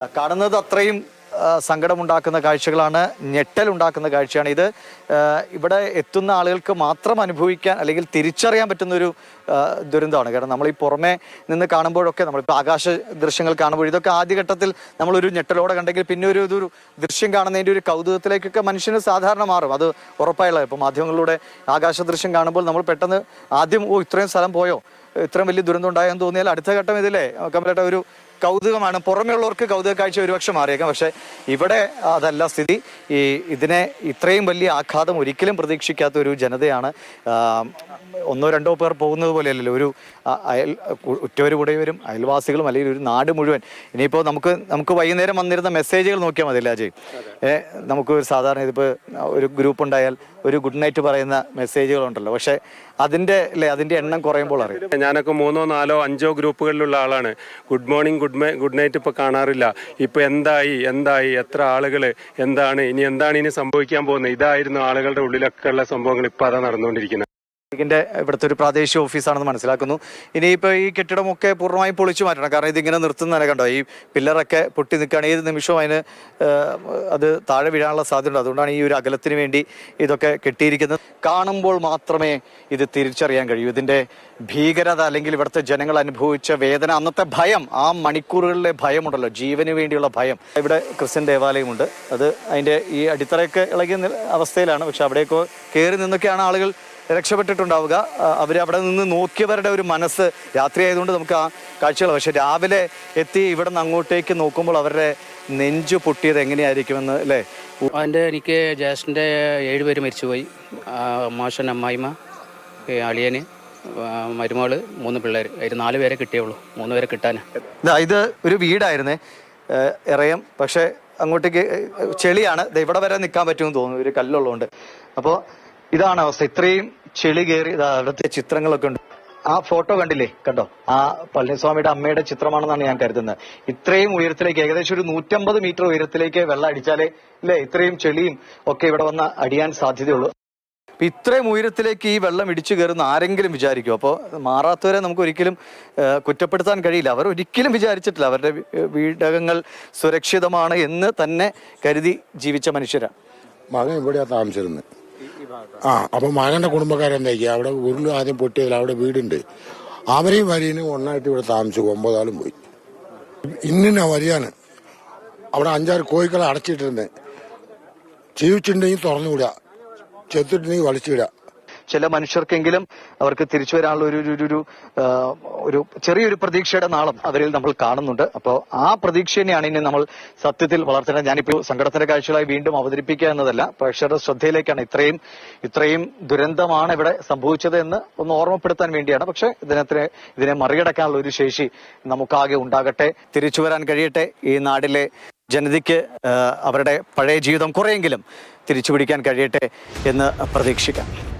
കാണുന്നത് അത്രയും സങ്കടമുണ്ടാക്കുന്ന കാഴ്ചകളാണ്, ഞെട്ടലുണ്ടാക്കുന്ന കാഴ്ചയാണ് ഇത്. ഇവിടെ എത്തുന്ന ആളുകൾക്ക് മാത്രം അനുഭവിക്കാൻ അല്ലെങ്കിൽ തിരിച്ചറിയാൻ പറ്റുന്ന ഒരു ദുരന്തമാണ്. കാരണം നമ്മൾ ഈ പുറമെ നിന്ന് കാണുമ്പോഴൊക്കെ നമ്മളിപ്പോൾ ആകാശ ദൃശ്യങ്ങൾ കാണുമ്പോൾ ഇതൊക്കെ ആദ്യഘട്ടത്തിൽ നമ്മളൊരു ഞെട്ടലോടെ കണ്ടെങ്കിൽ പിന്നെ ഒരു ദൃശ്യം കാണുന്നതിൻ്റെ ഒരു കൗതുകത്തിലേക്കൊക്കെ മനുഷ്യന് സാധാരണ മാറും. അത് ഉറപ്പായുള്ള ഇപ്പോൾ മാധ്യമങ്ങളിലൂടെ ആകാശ ദൃശ്യം കാണുമ്പോൾ നമ്മൾ പെട്ടെന്ന് ആദ്യം ഇത്രയും സ്ഥലം പോയോ, ഇത്രയും വലിയ ദുരന്തം ഉണ്ടായെന്ന് തോന്നിയാൽ അടുത്ത ഘട്ടം ഇതിലെ കമലേട്ട ഒരു കൗതുകമാണ്. പുറമേ ഉള്ളവർക്ക് കൗതുക കാഴ്ച ഒരുപക്ഷെ മാറിയേക്കാം, പക്ഷെ ഇവിടെ അതല്ല സ്ഥിതി. ഇതിനെ ഇത്രയും വലിയ ആഘാതം ഒരിക്കലും പ്രതീക്ഷിക്കാത്ത ഒരു ജനതയാണ്. ഒന്നോ രണ്ടോ പേർ പോകുന്നത് പോലെയല്ലല്ലോ, ഒരു ഉറ്റവരും അയൽവാസികളും അല്ലെങ്കിൽ ഒരു നാട് മുഴുവൻ. ഇനിയിപ്പോൾ നമുക്ക് വൈകുന്നേരം വന്നിരുന്ന മെസ്സേജുകൾ നോക്കിയാൽ മതിയല്ലേ അജയ്? നമുക്ക് ഒരു സാധാരണ ഇതിപ്പോൾ ഒരു ഗ്രൂപ്പ് ഉണ്ടായാൽ ഒരു ഗുഡ് നൈറ്റ് പറയുന്ന മെസ്സേജുകളുണ്ടല്ലോ, പക്ഷെ അതിന്റെ എണ്ണം കുറയുമ്പോൾ അറിയാം. ഞാനൊക്കെ 3, 4, 5 ഗ്രൂപ്പുകളിലുള്ള ആളാണ്. ഗുഡ് മോർണിംഗ്, ഗുഡ് നൈറ്റ് ഇപ്പോൾ കാണാറില്ല. ഇപ്പോൾ എന്തായി എത്ര ആളുകൾ, എന്താണ് ഇനി സംഭവിക്കാൻ പോകുന്നത്? ഇതായിരുന്നു ആളുകളുടെ ഉള്ളിലൊക്കെ ഉള്ള സംഭവങ്ങൾ. ഇപ്പോൾ അതാ നടന്നുകൊണ്ടിരിക്കുന്നത്. ഇതിന്റെ ഇവിടുത്തെ ഒരു പ്രാദേശിക ഓഫീസാണെന്ന് മനസ്സിലാക്കുന്നു. ഇനിയിപ്പോൾ ഈ കെട്ടിടമൊക്കെ പൂർണ്ണമായും പൊളിച്ചു മാറ്റണം. കാരണം ഇതിങ്ങനെ നിർത്തുന്നതന്നെ കണ്ടോ, ഈ പില്ലറൊക്കെ പൊട്ടി നിൽക്കുകയാണ്. ഏത് നിമിഷവും അത് താഴെ വീഴാനുള്ള സാധ്യതയുണ്ട്. അതുകൊണ്ടാണ് ഈ ഒരു അകലത്തിന് വേണ്ടി ഇതൊക്കെ കെട്ടിയിരിക്കുന്നത്. കാണുമ്പോൾ മാത്രമേ ഇത് തിരിച്ചറിയാൻ കഴിയൂ, ഇതിന്റെ ഭീകരത അല്ലെങ്കിൽ ഇവിടുത്തെ ജനങ്ങൾ അനുഭവിച്ച വേദന, അന്നത്തെ ഭയം, ആ മണിക്കൂറുകളിലെ ഭയമുണ്ടല്ലോ, ജീവന് വേണ്ടിയുള്ള ഭയം. ഇവിടെ ക്രിസ്ത്യൻ ദേവാലയമുണ്ട്, അത് അതിന്റെ ഈ അടിത്തറയൊക്കെ ഇളകിയ അവസ്ഥയിലാണ്. പക്ഷെ അവിടെയൊക്കെ കയറി നിന്നൊക്കെയാണ് ആളുകൾ രക്ഷപ്പെട്ടിട്ടുണ്ടാവുക. അവരവിടെ നിന്ന് നോക്കിയവരുടെ ഒരു മനസ്സ്, രാത്രി ആയതുകൊണ്ട് നമുക്ക് ആ കാഴ്ചകൾ, പക്ഷെ രാവിലെ എത്തി ഇവിടെ നിന്ന് അങ്ങോട്ടേക്ക് നോക്കുമ്പോൾ അവരുടെ നെഞ്ചു പൊട്ടിയത് എങ്ങനെയായിരിക്കുമെന്ന് അല്ലേ? എനിക്ക് ജ്യേഷ്ഠൻ്റെ 7 പേര് മരിച്ചുപോയി. മാഷൻ, അമ്മായിമ്മ, അളിയന്, മരുമകള്, 3 പിള്ളേർ. അതിൽ 4 പേരെ കിട്ടിയുള്ളൂ, 3 പേരെ കിട്ടാൻ. ഇത് ഒരു വീടായിരുന്നേ, ഇറയം. പക്ഷെ അങ്ങോട്ടേക്ക് ചെളിയാണ്. ഇവിടെ വരെ നിൽക്കാൻ പറ്റുമെന്ന് തോന്നുന്നു, ഒരു കല്ലുള്ളതുകൊണ്ട്. അപ്പോൾ ഇതാണ് അവസ്ഥ. ഇത്രയും ചെളി കയറി അവിടുത്തെ ചിത്രങ്ങളൊക്കെ ഉണ്ട്. ആ ഫോട്ടോ കണ്ടോ, ആ പളനിസ്വാമിയുടെ അമ്മയുടെ ചിത്രമാണെന്നാണ് ഞാൻ കരുതുന്നത്. ഇത്രയും ഉയരത്തിലേക്ക്, ഏകദേശം ഒരു 150 മീറ്റർ ഉയരത്തിലേക്ക് വെള്ളം അടിച്ചാലേ ഇത്രയും ചെളിയും ഒക്കെ ഇവിടെ വന്ന് അടിയാൻ സാധ്യതയുള്ളൂ. ഇത്രയും ഉയരത്തിലേക്ക് ഈ വെള്ളം ഇടിച്ചു കയറുന്ന ആരെങ്കിലും വിചാരിക്കും? അപ്പോൾ മാറാത്തവരെ നമുക്ക് ഒരിക്കലും കുറ്റപ്പെടുത്താൻ കഴിയില്ല. അവർ ഒരിക്കലും വിചാരിച്ചിട്ടില്ല അവരുടെ വീടകങ്ങൾ സുരക്ഷിതമാണ് എന്ന് തന്നെ കരുതി ജീവിച്ച മനുഷ്യരാണ്. മകൻ ഇവിടെയാ താമസിച്ചിരുന്നത്. അപ്പൊ മകന്റെ കുടുംബക്കാരെന്താ അവിടെ ഉരുള് ആദ്യം പൊട്ടിയതിൽ അവിടെ വീടുണ്ട്. അവരെയും വരിനും ഒന്നായിട്ട് ഇവിടെ താമസിച്ചു. 9 ആളും പോയി. ഇന്നിനാ വരിയാണ്. അവിടെ 5-6 കോഴിക്കളെ അടച്ചിട്ടിരുന്നത്. ജീവിച്ചിട്ടുണ്ടെങ്കിൽ തുറന്നുവിടുക, ചെത്തിട്ടുണ്ടെങ്കിൽ വലിച്ചിടുക. ചില മനുഷ്യർക്കെങ്കിലും അവർക്ക് തിരിച്ചു വരാനുള്ള ഒരു ചെറിയൊരു പ്രതീക്ഷയുടെ നാളം അവരിൽ നമ്മൾ കാണുന്നുണ്ട്. അപ്പോൾ ആ പ്രതീക്ഷ തന്നെയാണ് ഇനി നമ്മൾ സത്യത്തിൽ വളർത്തേണ്ടത്. ഞാനിപ്പോൾ സങ്കടത്തിന്റെ കാഴ്ചകളായി വീണ്ടും അവതരിപ്പിക്കുക എന്നതല്ല, പ്രേക്ഷകരുടെ ശ്രദ്ധയിലേക്കാണ് ഇത്രയും ദുരന്തമാണ് ഇവിടെ സംഭവിച്ചത് എന്ന് ഒന്ന് ഓർമ്മപ്പെടുത്താൻ വേണ്ടിയാണ്. പക്ഷെ ഇതിനെ മറികടക്കാനുള്ള ഒരു ശേഷി നമുക്കാകെ ഉണ്ടാകട്ടെ, തിരിച്ചു വരാൻ കഴിയട്ടെ. ഈ നാട്ടിലെ ജനതയ്ക്ക് അവരുടെ പഴയ ജീവിതം കുറെയെങ്കിലും തിരിച്ചു പിടിക്കാൻ കഴിയട്ടെ എന്ന് പ്രതീക്ഷിക്കാം.